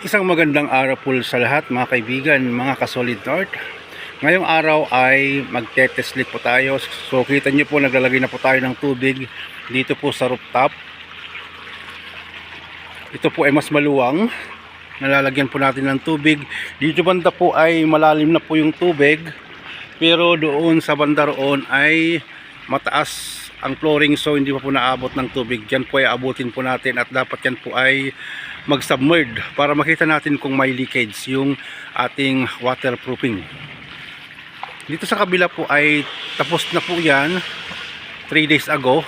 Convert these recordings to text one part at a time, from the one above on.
Isang magandang araw po sa lahat mga kaibigan, mga ka-Solid North. Ngayong araw ay magte-test leak po tayo. So kita nyo po naglalagay na po tayo ng tubig dito po sa rooftop. Ito po ay mas maluwang. Nalalagyan po natin ng tubig. Dito banda po ay malalim na po yung tubig. Pero doon sa banda roon ay mataas ang flooring, so hindi pa po naabot ng tubig. Yan po ay abutin po natin at dapat yan po ay mag-submerge para makita natin kung may leakage yung ating waterproofing. Dito sa kabila po ay tapos na po yan 3 days ago.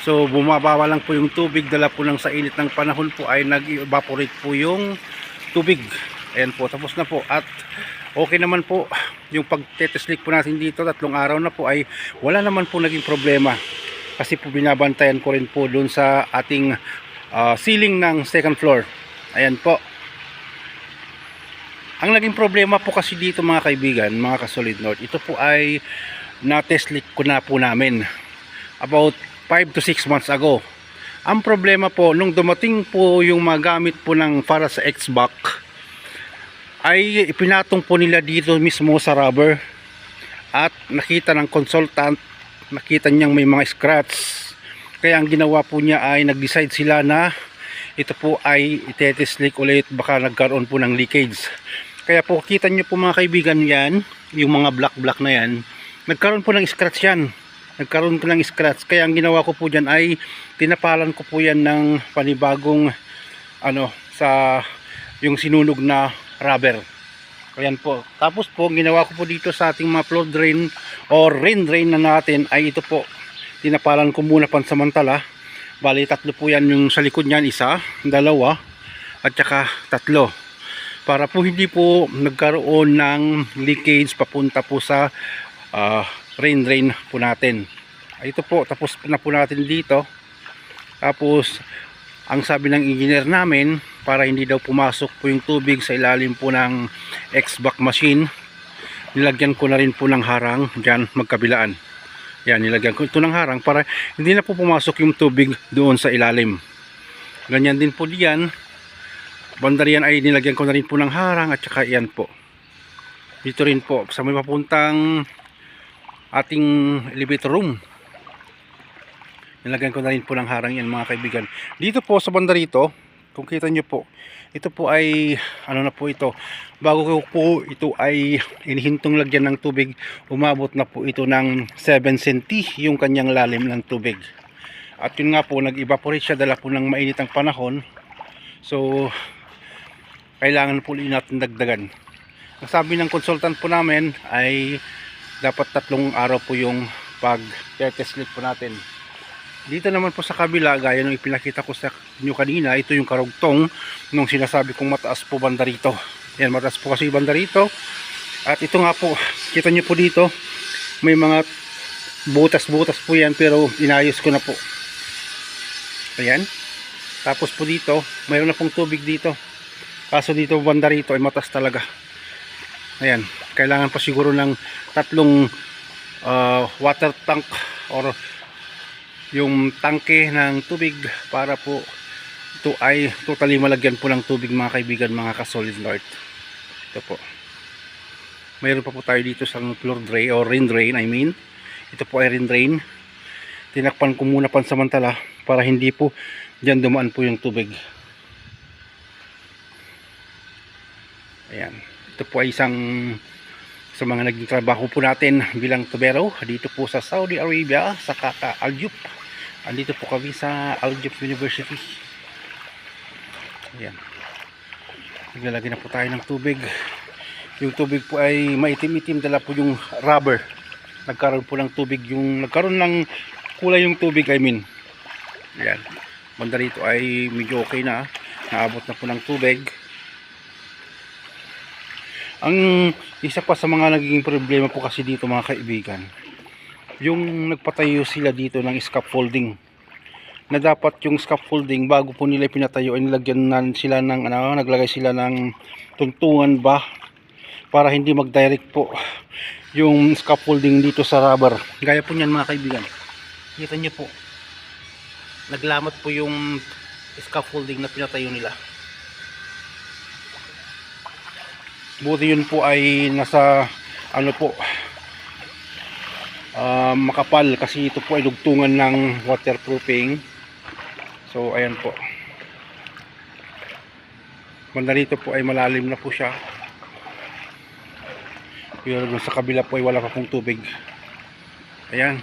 So bumabawa lang po yung tubig, dala po ng sa init ng panahon po ay nag-evaporate po yung tubig. Ayan po, tapos na po at okay naman po yung pag-test leak po natin dito. 3 araw na po ay wala naman po naging problema kasi po binabantayan ko rin po doon sa ating ceiling ng second floor. Ayan po. Ang naging problema po kasi dito mga kaibigan, mga ka-Solid North, ito po ay na-test leak ko na po namin about 5 to 6 months ago. Ang problema po, nung dumating po yung magamit po ng para sa X-Back, ay ipinatong po nila dito mismo sa rubber at nakita ng consultant, nakita niyang may mga scratch. Kaya ang ginawa po niya ay nag-decide sila na ito po ay itetest leak ulit, baka nagkaroon po ng leakage. Kaya po kita niyo po mga kaibigan yan, yung mga black na yan, nagkaroon po ng scratch yan. Nagkaroon po ng scratch. Kaya ang ginawa ko po dyan ay tinapalan ko po yan ng panibagong sa yung sinunog na rubber. Ayan po. Tapos po ginawa ko po dito sa ating mga floor drain or rain drain na natin ay ito po. Tinapalan ko muna pansamantala. Bali 3 po yan yung sa likod niyan, 1, 2 at saka 3. Para po hindi po nagkaroon ng leakage papunta po sa rain drain po natin. Ito po, tapos na po natin dito. Tapos ang sabi ng engineer namin, para hindi daw pumasok po yung tubig sa ilalim po ng X-Back machine, nilagyan ko na rin po ng harang dyan magkabilaan. Yan, nilagyan ko ito ng harang para hindi na po pumasok yung tubig doon sa ilalim. Ganyan din po diyan. Banda riyan ay nilagyan ko na rin po ng harang at saka yan po. Dito rin po sa may papuntang ating elevator room. Nilagyan ko na rin po ng harang yan mga kaibigan. Dito po sa banda rito, kung kita nyo po, ito po ay na po ito, bago ko po ito ay inihintong lagyan ng tubig, umabot na po ito ng 7 cm yung kanyang lalim ng tubig. At yun nga po, nag-evaporate siya, dala po ng mainit ang panahon. So kailangan po natin dagdagan. Ang sabi ng consultant po namin ay dapat 3 araw po yung pag-test leak po natin. Dito naman po sa kabila, gaya nung ipinakita ko sa inyo kanina, ito yung karugtong nung sinasabi kong mataas po banda rito. Yan, mataas po kasi banda rito. At ito nga po, kita nyo po dito, may mga butas-butas po yan, pero inayos ko na po. Ayan. Tapos po dito, mayroon na pong tubig dito. Kaso dito banda rito ay mataas talaga. Ayan, kailangan pa siguro ng 3 water tank or yung tangke ng tubig para po ito ay totally malagyan po ng tubig mga kaibigan, mga ka-Solid North. Ito po. Mayroon pa po tayo dito sa floor drain or rain drain, I mean. Ito po ay rain drain. Tinakpan ko muna pansamantala para hindi po diyan dumaan po yung tubig. Ayan. Ito po ay isang sa mga naging trabaho po natin bilang tubero dito po sa Saudi Arabia, sa Al Juf. Andito po kami sa Al Juf University. Ayan. Naglalagay na po tayo ng tubig. Yung tubig po ay maitim-itim, dala po yung rubber. Nagkaroon po ng tubig, nagkaroon ng kulay yung tubig, I mean. Ayan. Banda rito ay medyo okay na. Naabot na po ng tubig. Ang isa pa sa mga naging problema po kasi dito mga kaibigan, yung nagpatayo sila dito ng scaffolding, na dapat yung scaffolding bago po nila pinatayo ay nilagyan na sila ng naglagay sila ng tuntungan ba para hindi mag-direct po yung scaffolding dito sa rubber. Gaya po niyan mga kaibigan, kita nyo po, naglamat po yung scaffolding na pinatayo nila. Buti yun po ay nasa ano po, makapal, kasi ito po ay lugtungan ng waterproofing. So ayan po, banda rito po ay malalim na po siya, pero sa kabila po ay wala pa pong tubig. Ayan,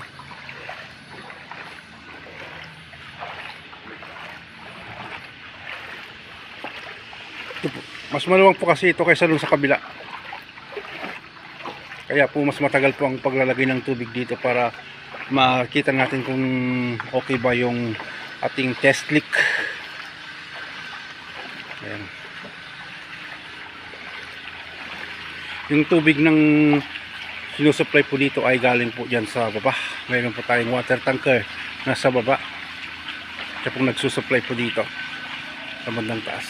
ito po, mas maluwang po kasi ito kaysa dun sa kabila, kaya po mas matagal po ang paglalagay ng tubig dito para makita natin kung okay ba yung ating test leak. Ayan. Yung tubig ng sinusupply po dito ay galing po dyan sa baba. Mayroon po tayong water tanker nasa baba, siya pong nagsusupply po dito sa bandang taas.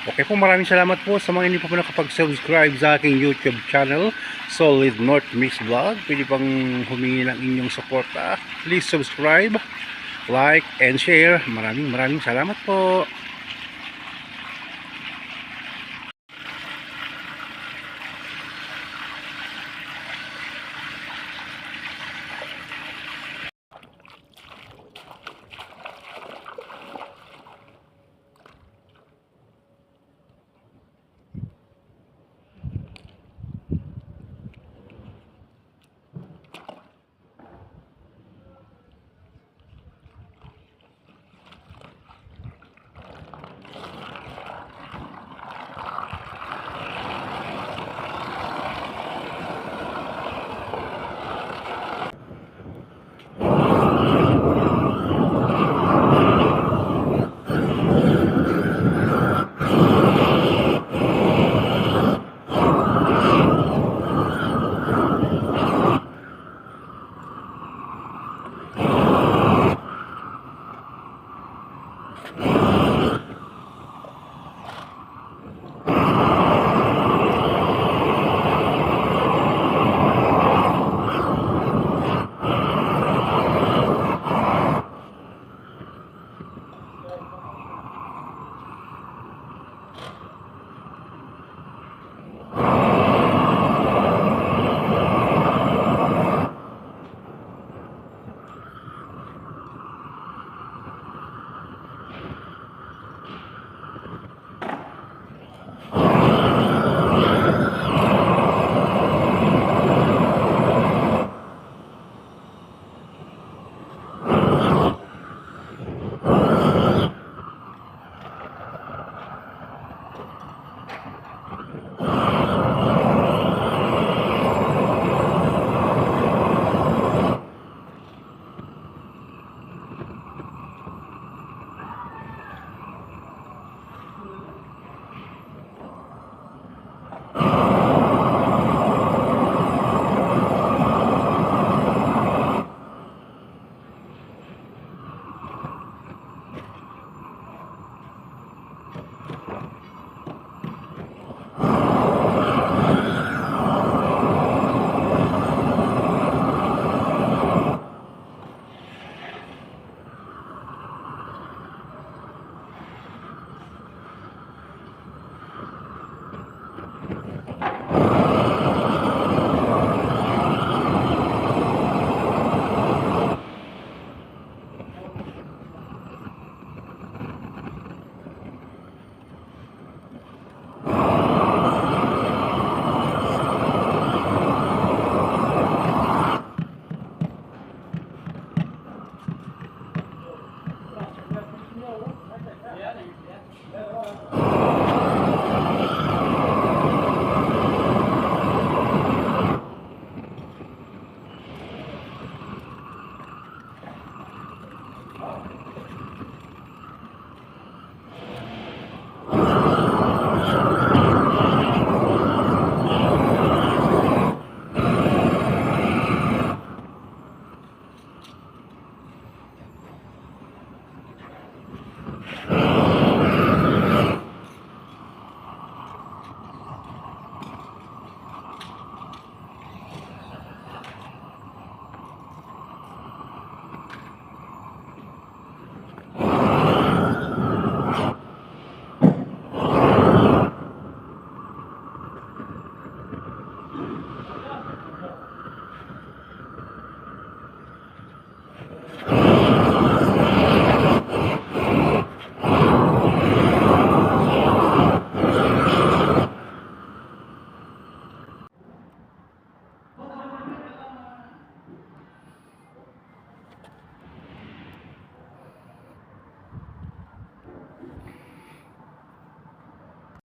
Okay po, maraming salamat po sa mga hindi pa po nakapag-subscribe sa aking YouTube channel, Solid North Mix Vlog. Pwede pang humingi ng inyong suporta. Please subscribe, like, and share. Maraming salamat po.